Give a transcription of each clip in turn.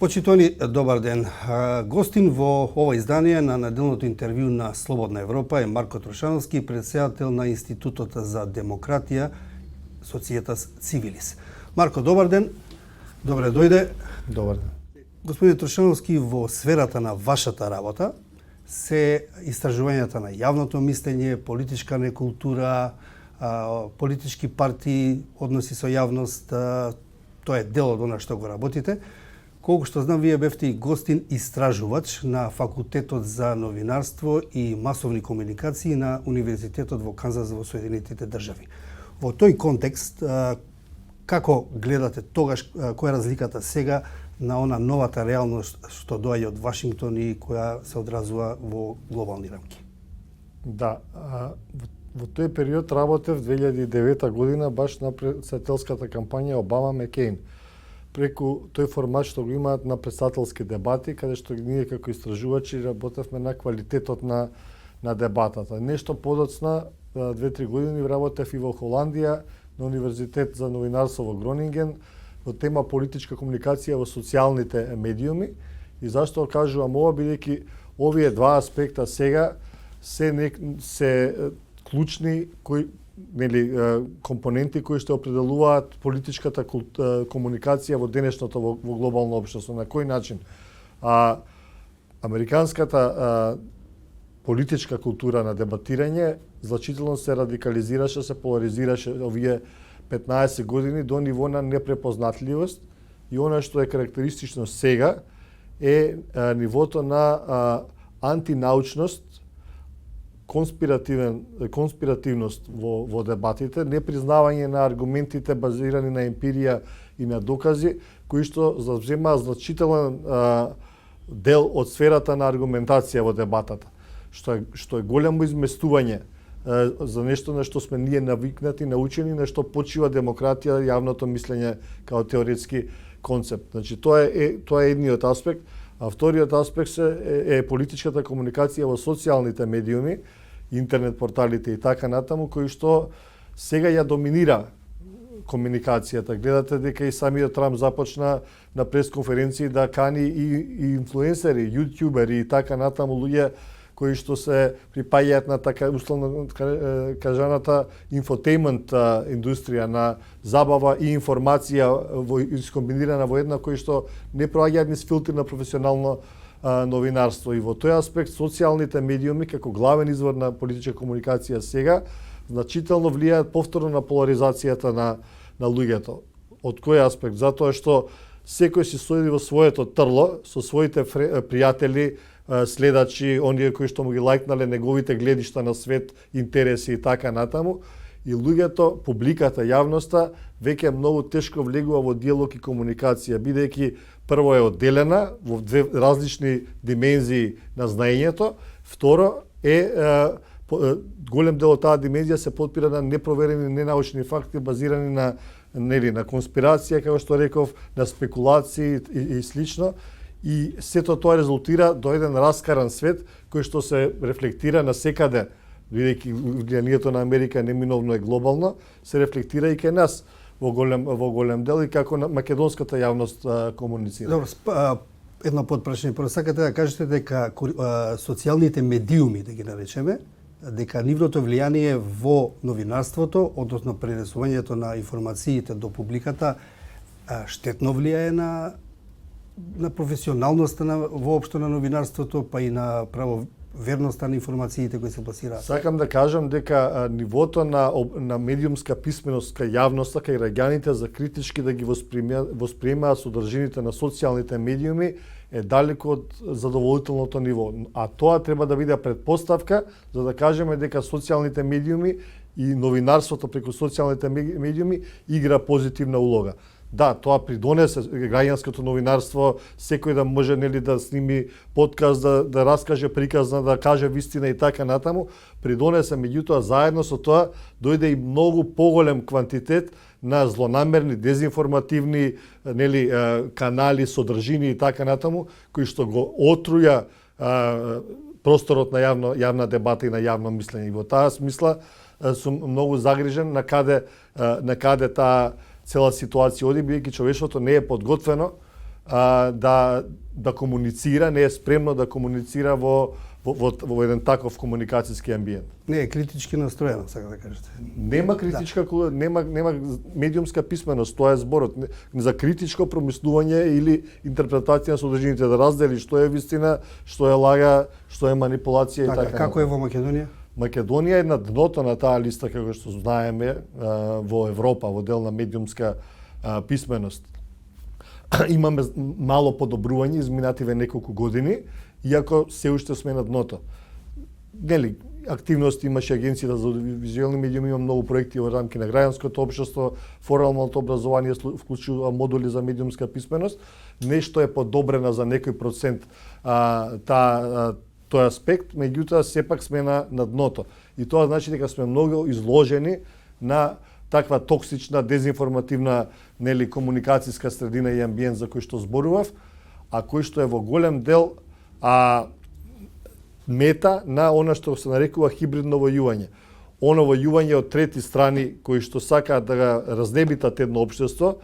Почитувани, добар ден. Гостин во ова издание на неделното интервју на Слободна Европа е Марко Трошановски, претседател на Институтот за демократија Societas Civilis. Марко, добар ден. Добре дојде. Добар ден. Господин Трошановски, во сферата на вашата работа се истражувањата на јавното мислење, политичка некултура, политички партии, односи со јавност, тоа е дел од она што го работите. Колку што знам, вие бевте и гостин истражувач на Факултетот за новинарство и масовни комуникации на Универзитетот во Канзас во Соединетите држави. Во тој контекст, како гледате тогаш, која е разликата сега на она новата реалност што доаѓа од Вашингтон и која се одразува во глобални рамки? Да, во тој период работев 2009 година баш на председателската кампања Обама-Мекејн, преку тој формат што го имаат на председателски дебати, каде што ние како истражувачи работевме на квалитетот на дебатата. Нешто подоцна, 2-3 години работев и во Холандија, на Универзитет за новинарство во Гронинген, во тема политичка комуникација во социјалните медиуми. И зашто кажувам ова, бидејќи овие два аспекта сега се клучни компоненти кои што определуваат политичката комуникација во денешното во глобално општество. На кој начин? Американската политичка култура на дебатирање значително се радикализираше, се поларизираше овие 15 години до ниво на непрепознатливост, и она што е карактеристично сега е нивото на антинаучност, конспиративност во дебатите, непризнавање на аргументите базирани на емпирија и на докази, кои што завземаат значителен дел од сферата на аргументација во дебатата, што е големо изместување за нешто на што сме ние навикнати, научени, на што почива демократија, јавното мислење као теоретски концепт. Значи, тоа е едниот аспект. А вториот аспект е политичката комуникација во социјалните медиуми, интернет порталите и така натаму, кои што сега ја доминира комуникацијата. Гледате дека и самиот Трамп започна на пресконференции да кани и инфлуенсери, јутјубери и така натаму, луѓе кои што се припаѓаат на така условно кажаната инфотеймент индустрија, на забава и информација искомбинирана во една, кои што не проаѓаат низ филтри на професионално новинарство. И во тој аспект социјалните медиуми како главен извор на политичка комуникација сега значително влијаат повторно на поларизацијата на луѓето. Од кој аспект? Затоа што секој си стои во своето трло со своите пријатели, следачи, оние кои што му ги лајкнале неговите гледишта на свет, интереси и така натаму, и луѓето, публиката, јавноста веќе многу тешко влегува во диалог и комуникација, бидејќи прво е одделена во две различни димензии на знаењето, второ е голем дел од таа димензија се потпира на непроверени ненаучни факти базирани на конспирација, како што реков, на спекулации и слично. И сето тоа резултира до еден раскаран свет кој што се рефлектира на секаде, бидејќи влијанието на Америка неминовно е глобално, се рефлектира и кај нас во голем дел, и како на македонската јавност комуницира. Добро, едно подпрашање. Прво сакате да кажете дека социјалните медиуми, да ги наречеме, дека нивното влијание во новинарството, односно пренесувањето на информациите до публиката, штетно влијае на професионалноста воопшто на новинарството, па и на правоверноста на информациите кои се пласираат. Сакам да кажам дека нивото на медиумска писменост кај јавноста, кај граѓаните за критички да ги восприемаат содржините на социјалните медиуми е далеку од задоволителното ниво. А тоа треба да биде предпоставка за да кажеме дека социјалните медиуми и новинарството преку социјалните медиуми игра позитивна улога. Да, тоа придонесе граѓанското новинарство, секој да може да сними подкаст, да раскаже приказна, да каже вистина и така натаму, придонесе, меѓутоа заедно со тоа дојде и многу поголем квантитет на злонамерни, дезинформативни канали, содржини и така натаму, кои што го отруја просторот на јавна дебата и на јавно мислење. И во таа смисла сум многу загрижен на каде таа цела ситуација оди, бидејќи човештвото не е подготвено да комуницира, не е спремно да комуницира во еден таков комуникацијски амбиент. Не е критички настроена, сака да кажете. Нема критичка, нема медиумска писменост, тоа е зборот. За критичко промислување или интерпретација на содржините, да раздели што е вистина, што е лага, што е манипулација и така. Како е во Македонија? Македонија е на дното на таа листа, како што знаеме, во Европа, во дел на медиумска писменост. Имаме мало подобрување изминативе неколку години, иако се уште сме на дното. Нели, активности имаше Агенцијата за аудиовизуелни медиуми, има многу проекти во рамки на граѓанското општество, формалното образование вклучува модули за медиумска писменост. Нешто е подобрена за некој процент тој аспект, меѓутоа сепак сме на дното. И тоа значи дека сме многу изложени на таква токсична, дезинформативна, нели, комуникацијска средина и амбиент за кој што зборував, а кој што е во голем дел мета на она што се нарекува хибридно војување. Оно војување од трети страни кои што сакаат да го разнебитат едно општество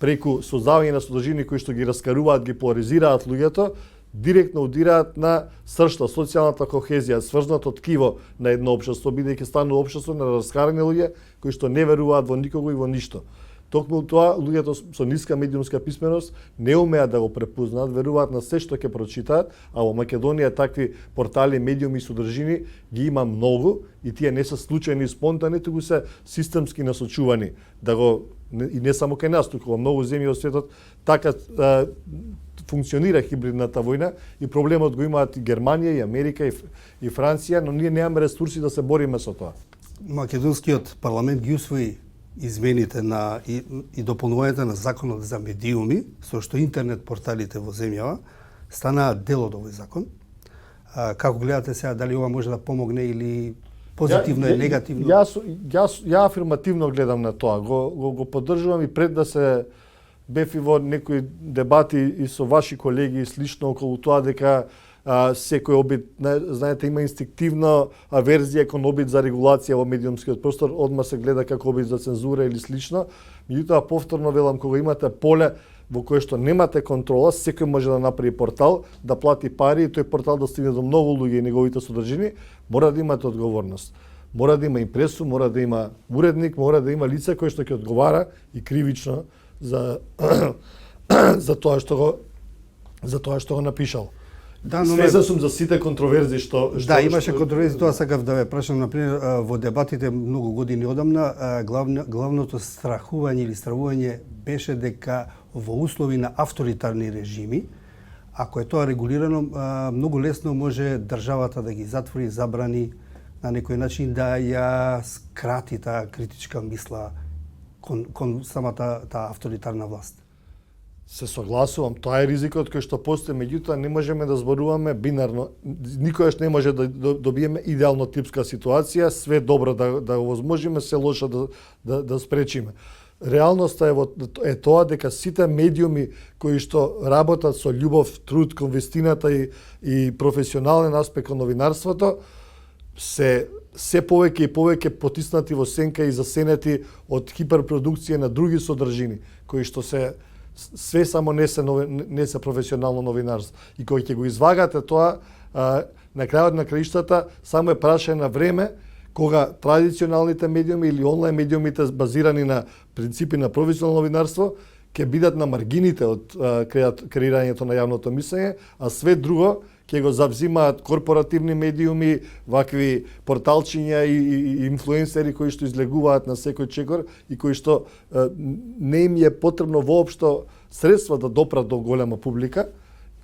преку создавање на содржини кои што ги раскаруваат, ги поларизираат луѓето, директно удираат на сршта, социјалната кохезија, сврзното ткиво на едно општество, бидејќи станува општество на раскарани луѓе кои што не веруваат во никого и во ништо. Токму тоа, луѓето со ниска медиумска писменост не умеат да го препознаат, веруваат на се што ќе прочитаат, а во Македонија такви портали, медиуми и содржини ги има многу и тие не се случајни и спонтани, туку се системски насочувани да го, и не само кај нас, туку во многу земји во светот, така функционира хибридната војна и проблемот го имаат и Германија, и Америка, и Франција, но ние немаме ресурси да се бориме со тоа. Македонскиот парламент ги усвои измените и дополнувањето на законот за медиуми, со што интернет порталите во земјава станаат дел од овој закон. Како гледате сега, дали ова може да помогне или позитивно и негативно? Ја афирмативно гледам на тоа. Го поддржувам и пред да се бев и во некои дебати и со ваши колеги и слично околу тоа дека секој обид, знаете, има инстинктивна аверзија кон обид за регулација во медиумскиот простор, одма се гледа како обид за цензура или слично. Меѓутоа, повторно велам, кога имате поле во кое што немате контрола, секој може да направи портал, да плати пари и тој портал да стигне до многу луѓе и неговите содржини, мора да имате одговорност. Мора да има импресу, мора да има уредник, мора да има лице кој што ќе одговара и кривично за тоа што го напишал. Да, но свезен сум за сите контроверзи што имаше контроверзи, тоа сакав да ве прашам, например, во дебатите многу години одамна, главното страхување или стравување беше дека во услови на авторитарни режими, ако е тоа регулирано, многу лесно може државата да ги затвори, забрани на некој начин да ја скрати таа критичка мисла кон самата таа авторитарна власт. Се согласувам, тоа е ризикот кој што постои, меѓутоа не можеме да зборуваме бинарно. Никогаш не може да добиеме идеално типска ситуација, све добро да го возможиме, се лошо да спречиме. Реалноста е тоа дека сите медиуми кои што работат со љубов, труд кон вистината и професионален аспект кон новинарството се повеќе и повеќе потиснати во сенка и засенети од хиперпродукција на други содржини кои што све само не се професионално новинарство. И кој ќе го извагате тоа, на крајот на краиштата, само е прашање на време кога традиционалните медиуми или онлайн медиумите базирани на принципи на професионално новинарство ќе бидат на маргините од креирањето на јавното мислење, а све друго ќе го завзимаат корпоративни медиуми, вакви порталчиња и инфлуенсери кои што излегуваат на секој чекор и кои што не им е потребно воопшто средства да допрат до голема публика,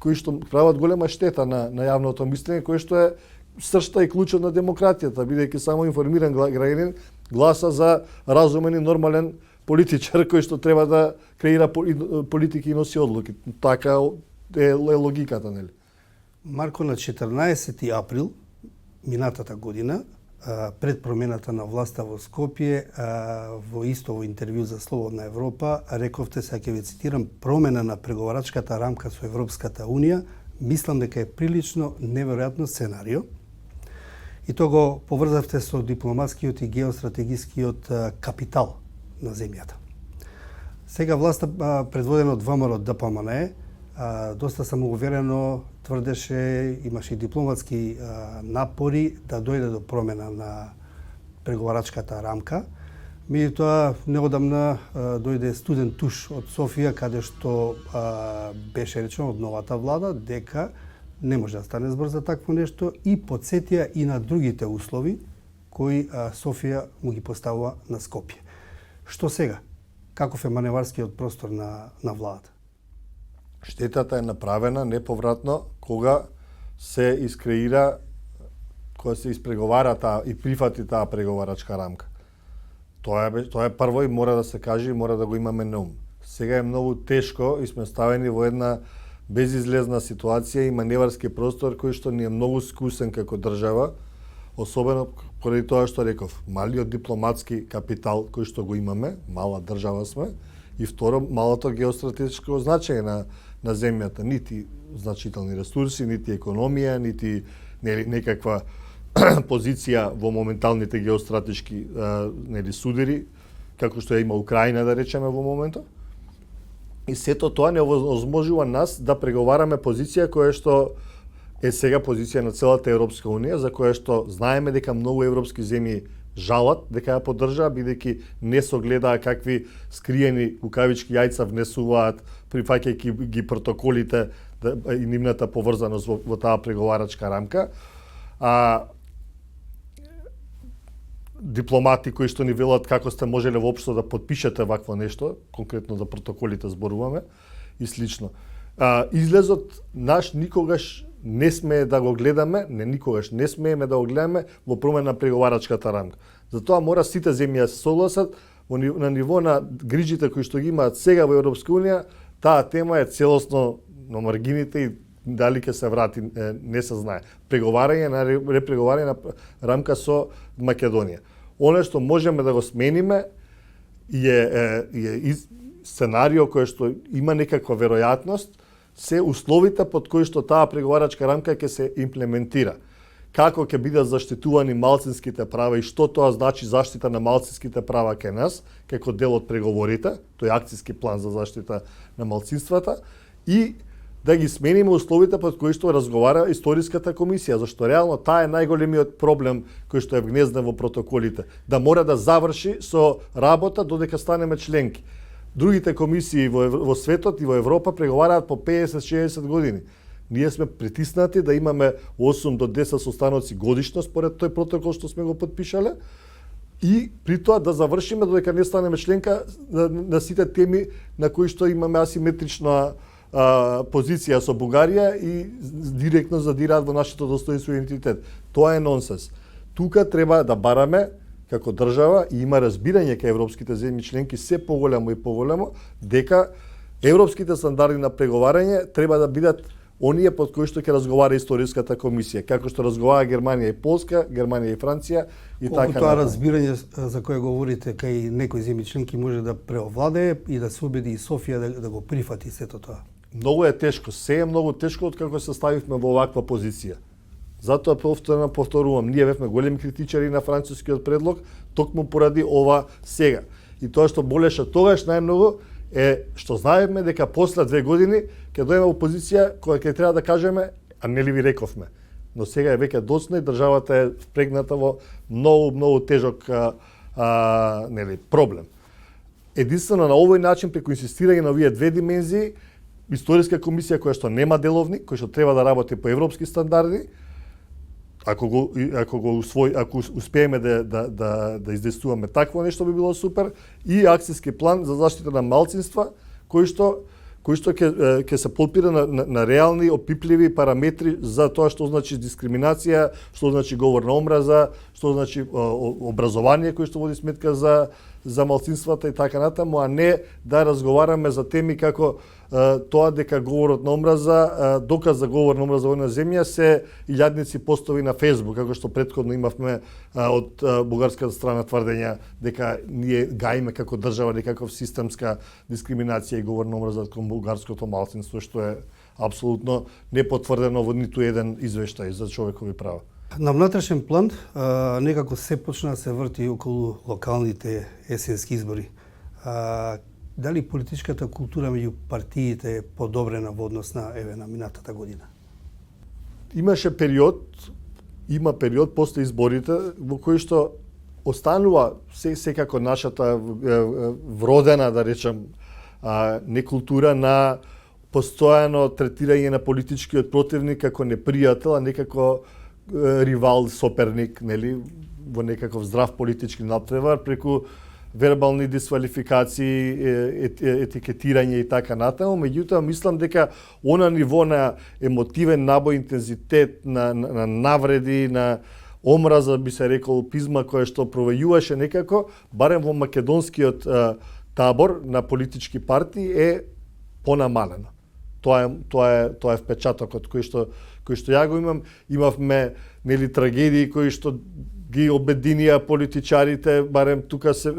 кои што прават голема штета на јавното мислење, кој што е сршта и клучот на демократијата, бидејќи само информиран граѓанин гласа за разумен и нормален политичар кој што треба да креира политики и носи одлуки. Така е логиката, нели? Марко, на 14 април минатата година, пред промената на власта во Скопје, во истово интервју за Слободна Европа, рековте, сега ќе ве цитирам, промена на преговарачката рамка со Европската Унија, мислам дека е прилично неверојатно сценарио. И тоа го поврзавте со дипломатскиот и геостратегискиот капитал на земјата. Сега власта, предводена од ВМРО ДПМНЕ, доста самоуверено тврдеше, имаше и дипломатски напори да дојде до промена на преговарачката рамка. Меѓутоа, неодамна дојде студен туш од Софија, каде што беше речено од новата влада дека не може да стане збор за такво нешто и подсетија и на другите услови кои Софија му ги поставува на Скопје. Што сега? Каков е маневарскиот простор на владата? Штетата е направена неповратно кога се искреира, кога се испреговара и прифати таа преговарачка рамка. Тоа е прво и мора да се каже и мора да го имаме на ум. Сега е многу тешко и сме ставени во една безизлезна ситуација и маневарски простор кој што ни е многу скусен како држава, особено поради тоа што реков, малиот дипломатски капитал кој што го имаме, мала држава сме, и второ, малото геостратешко значење на земјата, нити значителни ресурси, нити економија, нити некаква позиција во моменталните геостратешки судири, како што има Украина, да речеме, во моментот. И сето тоа не овозможува нас да преговараме позиција која што е сега позиција на целата Европска Унија, за која што знаеме дека многу европски земји жалат дека ја поддржаа, бидејќи не согледаа какви скриени кукавички јајца внесуваат, прифаќајќи ги протоколите и нивната поврзаност во таа преговарачка рамка. Дипломати кои што ни велат како сте можеле воопшто да подпишете вакво нешто, конкретно за протоколите зборуваме и слично. Излезот наш никогаш не смее да го гледаме, никогаш не смееме да го гледаме во промена на преговарачката рамка. Затоа мора сите земји да се согласат на ниво на грижите кои што ги имаат сега во Европска Унија, таа тема е целосно на маргините и дали ќе се врати не се знае. Преговарање на репреговарање на рамка со Македонија. Оно што можеме да го смениме е сценарио кој што има некаква веројатност, се условите под кои што таа преговарачка рамка ќе се имплементира. Како ќе бидат заштитувани малцинските права и што тоа значи заштита на малцинските права кај нас, како дел од преговорите, тој акцијски план за заштита на малцинствата, и да ги смениме условите под кои што разговара Историската комисија, зашто реално таа е најголемиот проблем кој што е вгнезден во протоколите, да мора да заврши со работа додека станеме членки. Другите комисии во светот и во Европа преговараат по 50-60 години. Ние сме притиснати да имаме 8 до 10 состаноци годишно според тој протокол што сме го подпишале и при тоа да завршиме додека не станеме членка на сите теми на кои што имаме асиметрична позиција со Бугарија и директно задираат во нашето достоинство и идентитет. Тоа е нонсенс. Тука треба да бараме како држава и има разбирање кај европските земји членки се поголемо и поголемо дека европските стандарди на преговарање треба да бидат оние под кои што ќе разговара Историската комисија, како што разговара Германија и Полска, Германија и Франција и така. Колку тоа разбирање за кое говорите кај некои земји членки може да преовладее и да се убеди и Софија да го прифати сето тоа? Многу е тешко, се е многу тешко откако се ставивме во оваква позиција. Затоа повторувам, ние бевме големи критичари на францускиот предлог, токму поради ова сега. И тоа што болеше тогаш најмногу е што знаевме дека после 2 години ќе дојдеме во позиција која ќе треба да кажеме, а нели ви рековме. Но сега е веќе доцна и државата е впрегната во многу тежок проблем. Единствено на овој начин, преку инсистирање на овие две димензии, Историска комисија која што нема деловник, која што треба да работи по европски стандарди, ако успееме да издействуваме такво нешто би било супер, и акцијски план за заштита на малцинства кој што ќе се подпира на реални опипливи параметри за тоа што значи дискриминација, што значи говор на омраза, што значи образование кој што води сметка за малцинствата и така натаму, а не да разговараме за теми како тоа дека говорот на омраза, доказ за говор на омраза во една земја се илјадници постови на Facebook, како што претходно имавме од бугарската страна тврдења дека ние гаиме како држава некаков системска дискриминација и говор на омраза кон бугарското малцинство, што е апсолутно непотврдено во ниту еден извештај за човекови права. На внатрешен план, некако се почна да се врти околу локалните есенски избори. дали политичката култура меѓу партиите е подобрена во однос на на минатата година? Има период после изборите во кој што останува секако нашата вродена, да речем, некултура на постојано третирање на политичкиот противник како непријател, а не како ривал, соперник, нели, во некаков здрав политички натпревар преку вербални дисквалификации, етикетирање и така натаму. Меѓутоа, мислам дека она ниво на емотивен набој, интензитет, на навреди, на омраза, би се рекол, пизма, која што провејуваше некако, барем во македонскиот табор на политички партии е понамалено. Тоа е впечатокот кој што ја го имам. Имавме, нели, трагедии кои што ги обединија политичарите, барем тука се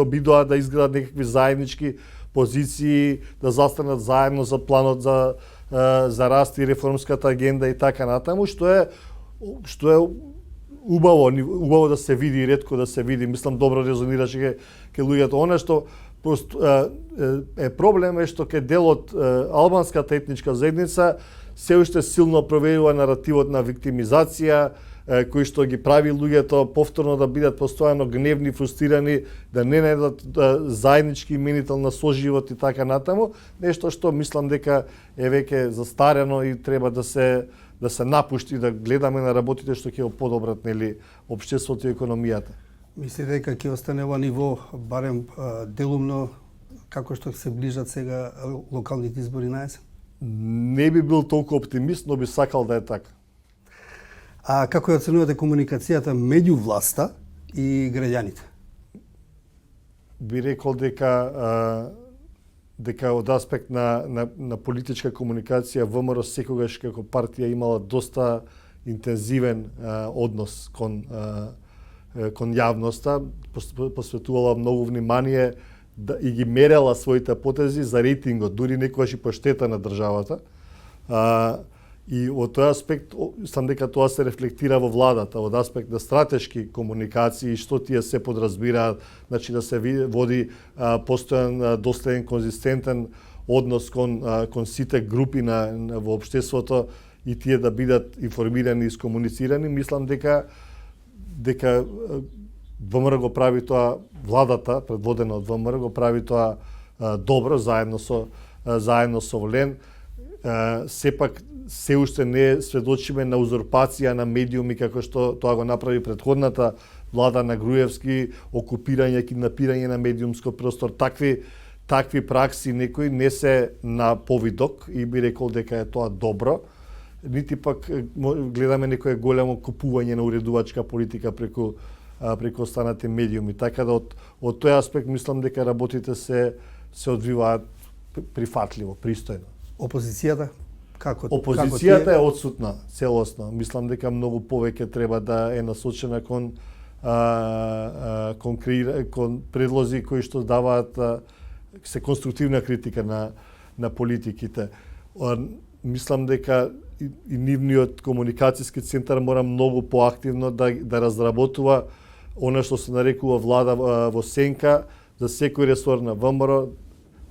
обидоа да изградат некакви заеднички позиции, да застанат заедно за планот за раст и реформската агенда и така натаму, што е убаво да се види, ретко да се види. Мислам, добро резонираше ке луѓето. Она што е проблем е што ке дел од албанската етничка заедница се уште силно проверува наративот на виктимизација, кои што ги прави луѓето повторно да бидат постојано гневни, фрустрирани, да не најдат заеднички именител на соживот и така натаму, нешто што мислам дека е веќе застарено и треба да се напушти, да гледаме на работите што ќе подобрат, нели, општеството и економијата. Мислите дека ќе остане ова ниво барем делумно како што се ближат сега локалните избори на есен? Не би бил толку оптимист, но би сакал да е така. А како ја оценувате комуникацијата меѓу власта и граѓаните? Би рекол дека од аспект на политичка комуникација ВМРО секогаш како партија имала доста интензивен однос кон јавноста, посветувала многу внимание и ги мерела своите потези за рейтингот, дури некогаш и по штета на државата. И од тој аспект, сам дека тоа се рефлектира во владата, од аспект на стратешки комуникации, што тие се подразбираат, значи да се води постојан, доследен, конзистентен однос кон сите групи во општеството и тие да бидат информирани и скомуницирани. Мислам дека ВМРО го прави тоа, владата, предводена од ВМРО, го прави тоа добро, заедно со Волен. Сепак, се уште не сведочиме на узурпација на медиуми како што тоа го направи претходната влада на Груевски, окупирање, киднапирање на медиумско простор. Такви пракси некои не се на повидок и би рекол дека е тоа добро. Нити пак гледаме некое големо купување на уредувачка политика преку останати медиуми. Така да од тој аспект мислам дека работите се одвиваат прифатливо, пристојно. Опозицијата? Опозицијата е отсутна целосно. Мислам дека многу повеќе треба да е насочена кон предлози кои што даваат се конструктивна критика на политиките. Мислам дека и нивниот комуникацијски центар мора многу поактивно да разработува она што се нарекува влада во сенка за секој ресор на ВМРО,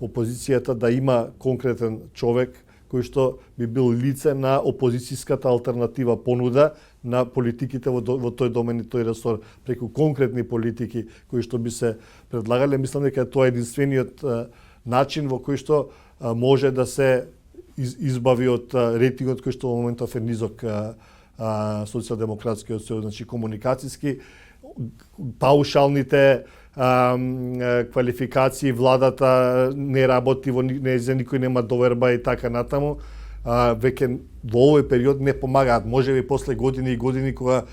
опозицијата да има конкретен човек кој што би бил лице на опозицијската алтернатива понуда на политиките во тој домен и тој ресор, преку конкретни политики кои што би се предлагале. Мислам дека тоа е единствениот начин во кој што може да се избави од рейтингот кој што во моментов е низок социјалдемократскиот сојуз, значи комуникацијски, паушалните квалификации, владата не работи, за никој нема доверба и така натаму, веќе во овој период не помагаат. Можеби после години и години кога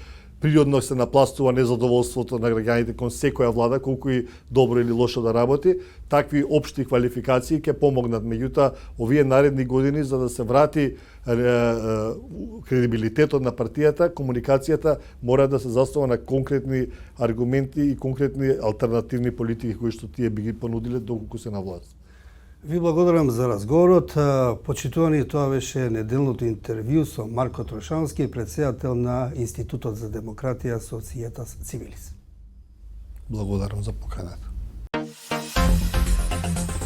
природно се напластува незадоволството на граѓаните кон секоја влада, колку и добро или лошо да работи, такви општи квалификации ќе помогнат. Меѓутоа, овие наредни години, за да се врати кредибилитетот на партијата, комуникацијата мора да се заснова на конкретни аргументи и конкретни алтернативни политики кои што тие би ги понудиле доколку се на власт. Ви благодарам за разговорот. Почитувани, тоа беше неделното интервју со Марко Трошански, претседател на Институтот за демократија Societas Civilis. Благодарам за поканата. Благодарам.